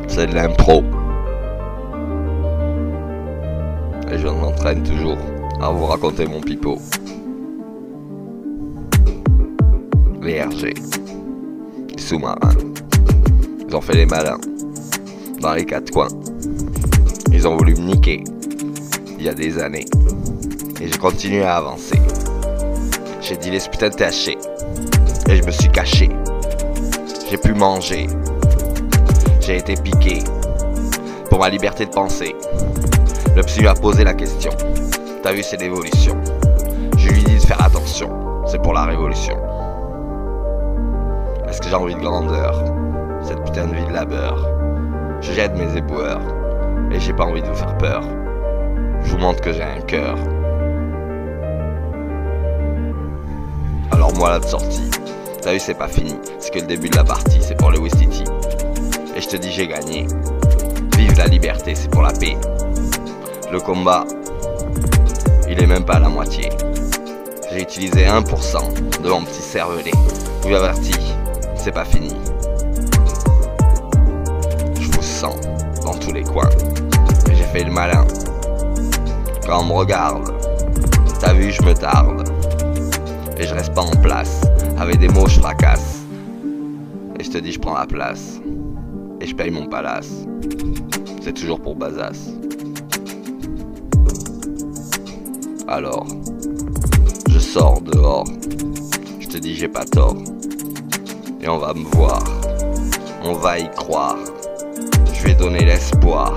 C'est de l'impro. Et je m'entraîne toujours à vous raconter mon pipeau. Les RG, les sous-marins, ils ont fait les malins dans les quatre coins. Ils ont voulu me niquer il y a des années. Et j'ai continué à avancer. J'ai dit les putains de THC. Et je me suis caché. J'ai pu manger. J'ai été piqué pour ma liberté de penser. Le psy m'a posé la question. T'as vu, c'est l'évolution. Je lui dis de faire attention. C'est pour la révolution. Est-ce que j'ai envie de grandeur? Cette putain de vie de labeur. Je jette mes éboueurs. Et j'ai pas envie de vous faire peur. Je vous montre que j'ai un cœur. Alors moi la sortie. T'as vu, c'est pas fini. C'est que le début de la partie. C'est pour le Wistiti. Et je te dis j'ai gagné. Vive la liberté, c'est pour la paix. Le combat, il est même pas à la moitié. J'ai utilisé 1% de mon petit cervelet. Je vous avertis, c'est pas fini. Je vous sens dans tous les coins. Et j'ai fait le malin. Quand on me regarde, t'as vu, je me tarde. Et je reste pas en place. Avec des mots, je fracasse. Et je te dis, je prends la place. Et je paye mon palace. C'est toujours pour Bazas. Alors, je sors dehors. Je te dis j'ai pas tort. Et on va me voir. On va y croire. Je vais donner l'espoir.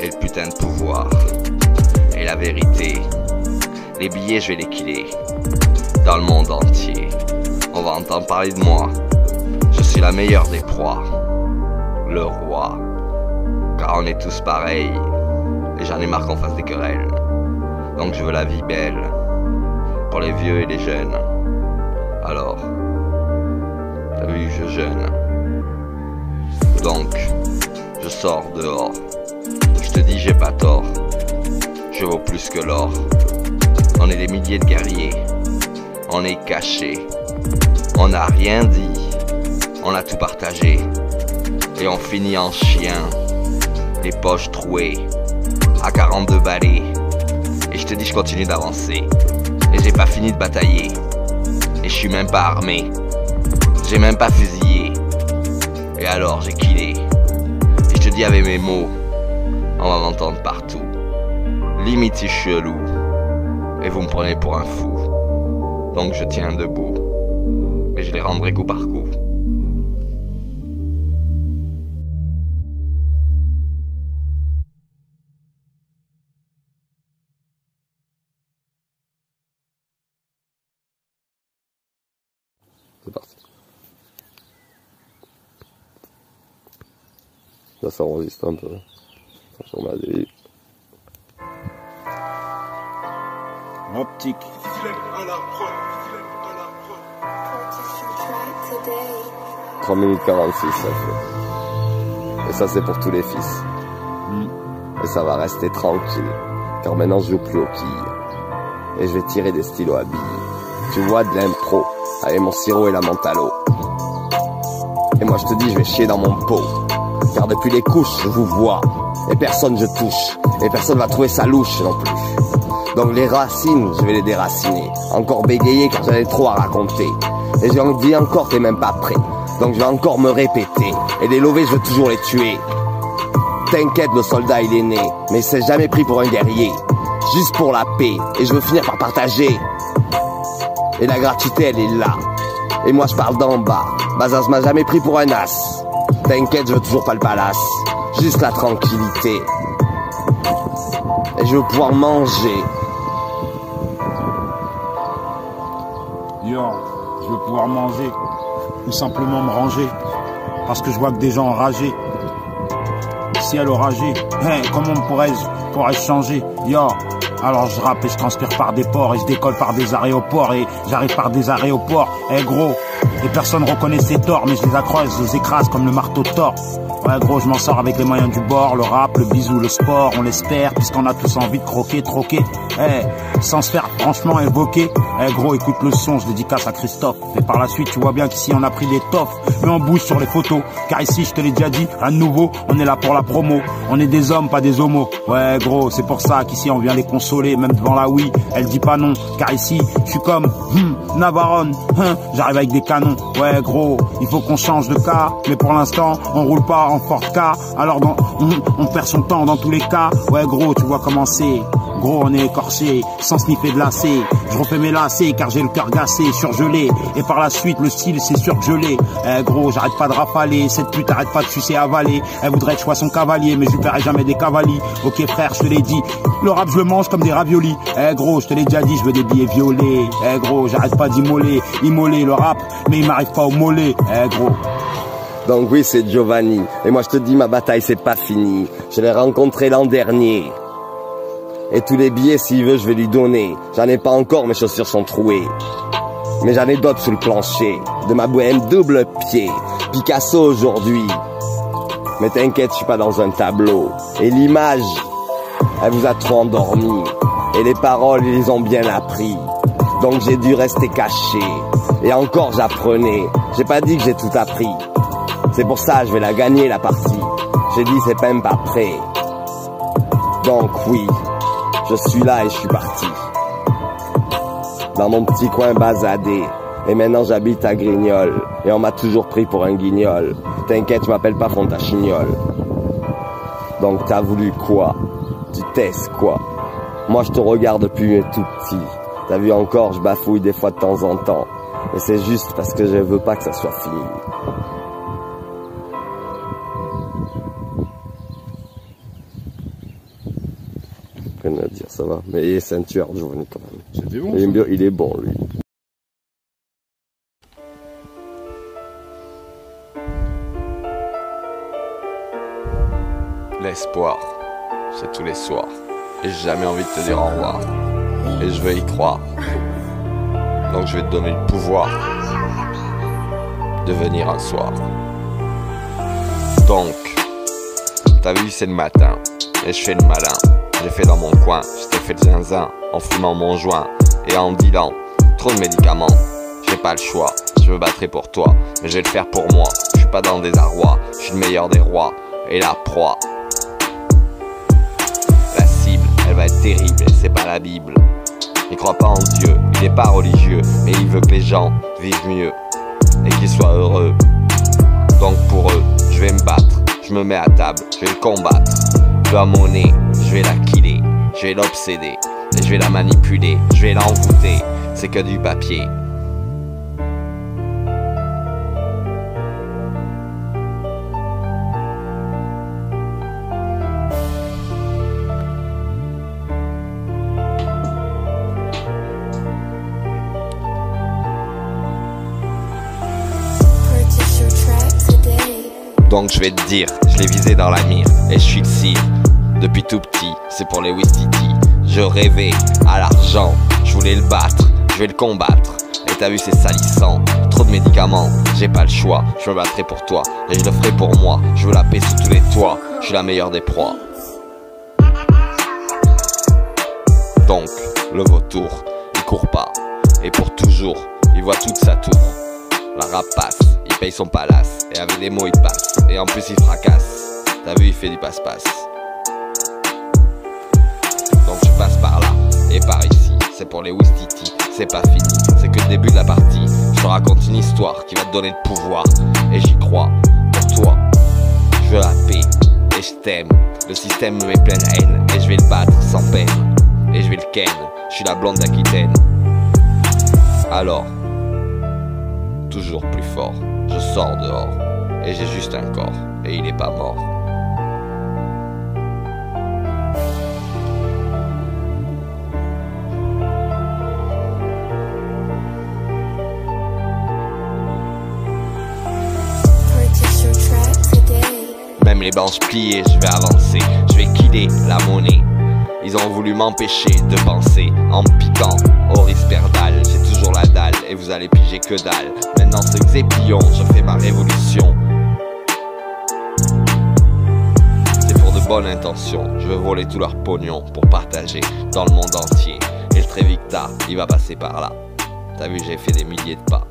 Et le putain de pouvoir. Et la vérité. Les billets je vais les killer. Dans le monde entier. On va entendre parler de moi. Je suis la meilleure des proies. Le roi. Car on est tous pareils. Et j'en ai marre qu'on fasse des querelles. Donc je veux la vie belle. Pour les vieux et les jeunes. Alors, t'as vu, je jeûne. Donc, je sors dehors. Je te dis j'ai pas tort. Je vaux plus que l'or. On est des milliers de guerriers. On est cachés. On n'a rien dit. On a tout partagé. Et on finit en chien. Les poches trouées. À 42 balais. Et je te dis je continue d'avancer. Et j'ai pas fini de batailler. Et je suis même pas armé. J'ai même pas fusillé. Et alors j'ai killé. Et je te dis avec mes mots, on va m'entendre partout. Limite si je suis chelou. Et vous me prenez pour un fou. Donc je tiens debout. Et je les rendrai coup par coup. C'est parti. Là, ça enregistre un peu. Sur ma DI. Optique. 3 minutes 46, ça fait. Et ça, c'est pour tous les fils. Et ça va rester tranquille. Car maintenant, je joue plus aux quilles. Et je vais tirer des stylos à billes. Tu vois, de l'impro. Avec mon sirop et la menthe à l'eau. Et moi je te dis je vais chier dans mon pot. Car depuis les couches je vous vois. Et personne je touche. Et personne va trouver ça louche non plus. Donc les racines je vais les déraciner. Encore bégayer car j'en ai trop à raconter. Et j'ai envie encore t'es même pas prêt. Donc je vais encore me répéter. Et les lovés je veux toujours les tuer. T'inquiète le soldat il est né. Mais il s'est jamais pris pour un guerrier. Juste pour la paix. Et je veux finir par partager. Et la gratuité elle est là. Et moi je parle d'en bas. Bazas m'a jamais pris pour un as. T'inquiète je veux toujours pas le palace. Juste la tranquillité. Et je veux pouvoir manger. Yo, je veux pouvoir manger. Ou simplement me ranger. Parce que je vois que des gens enragés. Si elle oragée, hey, comment pourrais-je changer? Yo, alors je rappe et je transpire par des ports. Et je décolle par des aéroports. Et j'arrive par des aéroports. Eh gros, et personne reconnaît ses torts. Mais je les accroche, je les écrase comme le marteau de Thor. Ouais gros, je m'en sors avec les moyens du bord. Le rap, le bisou, le sport, on l'espère. Puisqu'on a tous envie de croquer, troquer. sans se faire franchement évoquer. Gros, écoute le son, je dédicace à Christophe. Et par la suite, tu vois bien qu'ici on a pris des toffes, mais on bouge sur les photos. Car ici, je te l'ai déjà dit, à nouveau, on est là pour la promo. On est des hommes, pas des homos. Ouais gros, c'est pour ça qu'ici on vient les consoler, même devant la oui, elle dit pas non. Car ici, je suis comme Navarone, j'arrive avec des canons. Ouais gros, il faut qu'on change de cas, mais pour l'instant, on roule pas en Ford K. Alors on perd son temps dans tous les cas. Ouais gros, tu vois comment c'est. Gros, on est écorché, sans sniffer de lacets. Je refais mes lacets car j'ai le cœur glacé, surgelé. Et par la suite, le style c'est surgelé. Gros, j'arrête pas de rafaler. Cette pute arrête pas de sucer avaler. Elle voudrait que je sois son cavalier, mais je lui paierai jamais des cavaliers. Ok frère, je te l'ai dit. Le rap, je le mange comme des raviolis. Gros, je te l'ai déjà dit, je veux des billets violets. Gros, j'arrête pas d'immoler le rap, mais il m'arrive pas au mollet. Gros. Donc oui, c'est Giovanni. Et moi je te dis, ma bataille c'est pas fini. Je l'ai rencontré l'an dernier. Et tous les billets, s'il veut, je vais lui donner. J'en ai pas encore, mes chaussures sont trouées. Mais j'en ai d'autres sous le plancher. De ma bohème double pied. Picasso aujourd'hui. Mais t'inquiète, je suis pas dans un tableau. Et l'image, elle vous a trop endormi. Et les paroles, ils les ont bien appris. Donc j'ai dû rester caché. Et encore j'apprenais. J'ai pas dit que j'ai tout appris. C'est pour ça que je vais la gagner la partie. J'ai dit c'est même pas prêt. Donc oui, je suis là et je suis parti. Dans mon petit coin basadé. Et maintenant j'habite à Grignol. Et on m'a toujours pris pour un guignol. T'inquiète, je m'appelle pas Fontachignol. Donc t'as voulu quoi? Tu testes quoi? Moi je te regarde depuis tout petit. T'as vu encore, je bafouille des fois de temps en temps. Mais c'est juste parce que je veux pas que ça soit fini. Rien à dire, ça va. Mais il est ceinture, Giovanni quand même. C'était bon. Il est bon lui. L'espoir, c'est tous les soirs. Et j'ai jamais envie de te dire au revoir. Et je veux y croire. Donc je vais te donner le pouvoir de venir un soir. Donc, t'as vu, c'est le matin. Et je fais le malin. J'ai fait dans mon coin. Je t'ai fait le zinzin en fumant mon joint et en dealant trop de médicaments. J'ai pas le choix. Je me battrai pour toi, mais je vais le faire pour moi. Je suis pas dans le désarroi. Je suis le meilleur des rois et la proie. La cible, elle va être terrible et c'est pas la Bible. Il croit pas en Dieu, il est pas religieux, mais il veut que les gens vivent mieux et qu'ils soient heureux. Donc pour eux, je vais me battre, je me mets à table, je vais le combattre. Je dois monnaie, je vais la killer, je vais l'obséder et je vais la manipuler, je vais l'envoûter. C'est que du papier. Donc je vais te dire, je l'ai visé dans la mire et je suis le cire. Depuis tout petit, c'est pour les Wistiti. Je rêvais à l'argent, je voulais le battre, je vais le combattre. Et t'as vu, c'est salissant, trop de médicaments, j'ai pas le choix. Je me battrai pour toi et je le ferai pour moi. Je veux la paix sous tous les toits, je suis la meilleure des proies. Donc, le vautour, il court pas. Et pour toujours, il voit toute sa tour. La rapace, il paye son palace. Et avec des mots il passe. Et en plus il fracasse. T'as vu, il fait du passe-passe. Donc je passe par là et par ici. C'est pour les Wistiti, c'est pas fini. C'est que le début de la partie. Je te raconte une histoire qui va te donner le pouvoir. Et j'y crois, pour toi. Je veux la paix et je t'aime. Le système me met pleine haine. Et je vais le battre sans peine. Et je vais le ken. Je suis la blonde d'Aquitaine. Alors, toujours plus fort, je sors dehors. Et j'ai juste un corps, et il est pas mort. Même les banches pliées, je vais avancer. Je vais killer la monnaie. Ils ont voulu m'empêcher de penser. En me piquant au risperdal. J'ai toujours la dalle et vous allez piger que dalle. Maintenant c'est Xépion, je fais ma révolution. C'est pour de bonne intention. Je veux voler tout leur pognon pour partager dans le monde entier. Et le Trévicta, il va passer par là. T'as vu, j'ai fait des milliers de pas.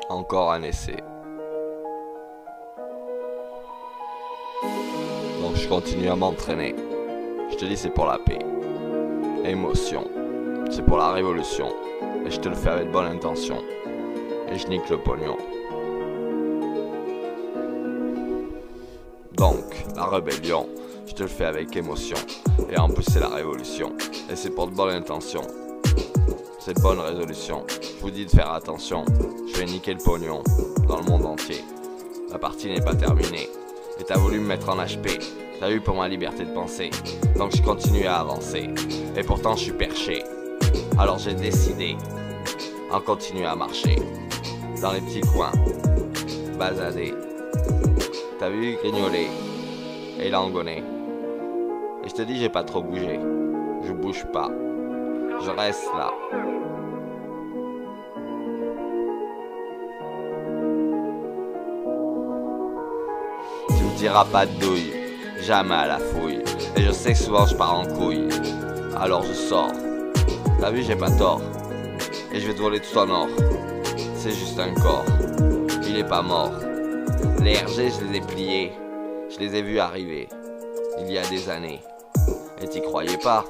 Encore un essai. Donc je continue à m'entraîner. Je te dis c'est pour la paix. Émotion. C'est pour la révolution. Et je te le fais avec bonne intention. Et je nique le pognon. Donc, la rébellion. Je te le fais avec émotion. Et en plus c'est la révolution. Et c'est pour de bonnes intentions. C'est de bonne résolution. Je vous dis de faire attention. Je vais niquer le pognon dans le monde entier. La partie n'est pas terminée. Et t'as voulu me mettre en HP. T'as eu pour ma liberté de penser. Donc je continue à avancer. Et pourtant je suis perché. Alors j'ai décidé en continuer à marcher. Dans les petits coins. Basader. T'as vu grignoler. Et langonner. Et je te dis j'ai pas trop bougé. Je bouge pas. Je reste là. Tu me diras pas de douille, jamais à la fouille. Et je sais que souvent je pars en couille. Alors je sors. T'as vu, j'ai pas tort. Et je vais te voler tout en or. C'est juste un corps. Il est pas mort. Les RG, je les ai pliés. Je les ai vus arriver. Il y a des années. Et t'y croyais pas.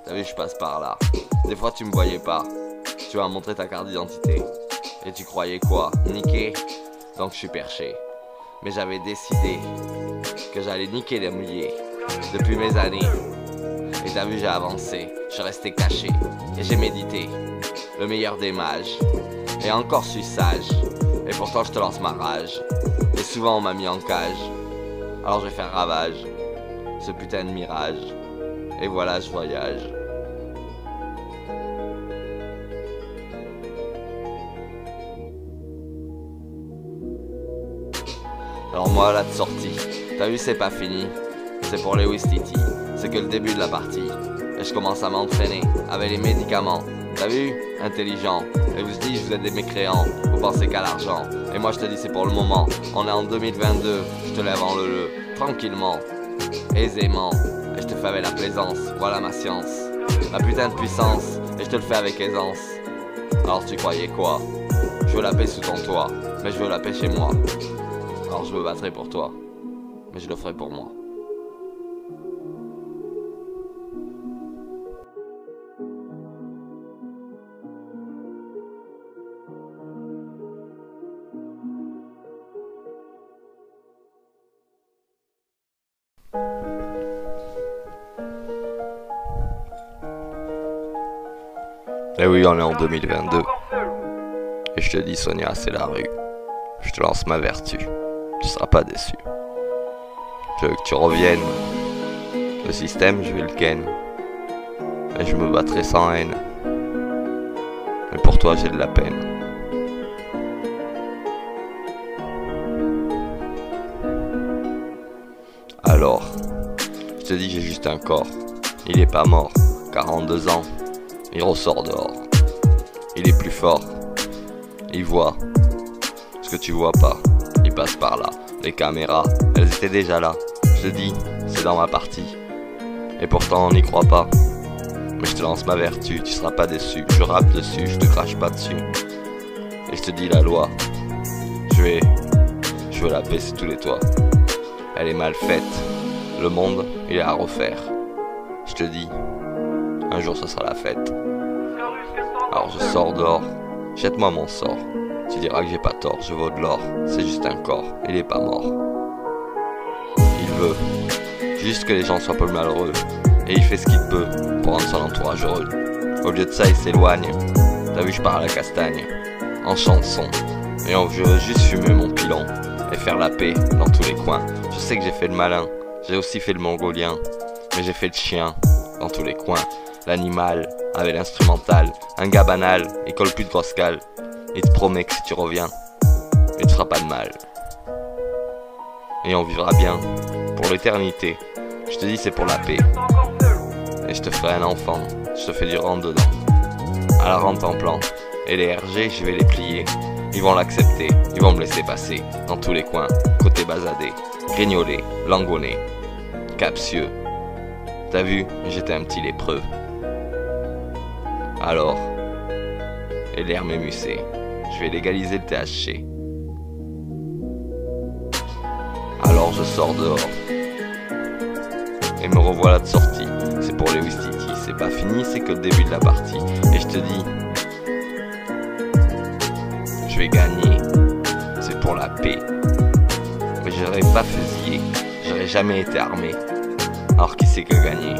T'as vu, je passe par là. Des fois tu me voyais pas. Tu vas montrer ta carte d'identité. Et tu croyais quoi? Niquer? Donc je suis perché. Mais j'avais décidé que j'allais niquer les mouillés depuis mes années. Et t'as vu, j'ai avancé. Je suis resté caché. Et j'ai médité. Le meilleur des mages. Et encore je suis sage. Et pourtant je te lance ma rage. Et souvent on m'a mis en cage. Alors je vais faire ravage. Ce putain de mirage. Et voilà, je voyage. Alors moi, là de sortie, t'as vu, c'est pas fini. C'est pour les Wistiti. C'est que le début de la partie. Et je commence à m'entraîner avec les médicaments. T'as vu? Intelligent. Et vous dites, vous êtes des mécréants. Vous pensez qu'à l'argent. Et moi, je te dis, c'est pour le moment. On est en 2022. Je te lève en le tranquillement. Aisément. Et je te fais avec la plaisance, voilà ma science. Ma putain de puissance, et je te le fais avec aisance. Alors tu croyais quoi? Je veux la paix sous ton toit, mais je veux la paix chez moi. Alors je me battrai pour toi, mais je le ferai pour moi. Et oui, on est en 2022. Et je te dis, Sonia, c'est la rue. Je te lance ma vertu. Tu seras pas déçu. Je veux que tu reviennes. Le système, je vais le ken. Et je me battrai sans haine. Mais pour toi, j'ai de la peine. Alors, je te dis, j'ai juste un corps. Il est pas mort. 42 ans. Il ressort dehors. Il est plus fort. Il voit ce que tu vois pas. Il passe par là. Les caméras, elles étaient déjà là. Je te dis, c'est dans ma partie. Et pourtant on n'y croit pas. Mais je te lance ma vertu, tu seras pas déçu. Je rappe dessus, je te crache pas dessus. Et je te dis la loi. Je veux la paix sur tous les toits. Elle est mal faite. Le monde, il est à refaire. Je te dis, un jour ce sera la fête. Alors je sors dehors, jette-moi mon sort. Tu diras que j'ai pas tort, je vaux de l'or. C'est juste un corps, il est pas mort. Il veut juste que les gens soient pas malheureux. Et il fait ce qu'il peut pour rendre son entourage heureux. Au lieu de ça, il s'éloigne. T'as vu, je pars à la castagne, en chanson. Et je veux juste fumer mon pilon et faire la paix dans tous les coins. Je sais que j'ai fait le malin, j'ai aussi fait le mongolien. Mais j'ai fait le chien dans tous les coins. L'animal, avec l'instrumental. Un gars banal, il colle plus de grosses cales. Il te promet que si tu reviens, il te fera pas de de mal. Et on vivra bien, pour l'éternité. Je te dis c'est pour la paix. Et je te ferai un enfant, je te fais du rentre dedans. À la rente en plan. Et les RG, je vais les plier. Ils vont l'accepter, ils vont me laisser passer. Dans tous les coins, côté basadé, grignolet, langonné, captieux. T'as vu, j'étais un petit lépreux. Alors, et l'air m'émussé, je vais légaliser le THC. Alors je sors dehors. Et me revoilà de sortie. C'est pour les Wistiti, c'est pas fini, c'est que le début de la partie. Et je te dis, je vais gagner, c'est pour la paix. Mais j'aurais pas fusillé, j'aurais jamais été armé. Alors qui c'est qui a gagné?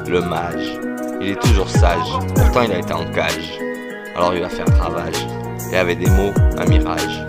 Le mage, il est toujours sage, pourtant il a été en cage. Alors il va faire ravage, et avec des mots, un mirage.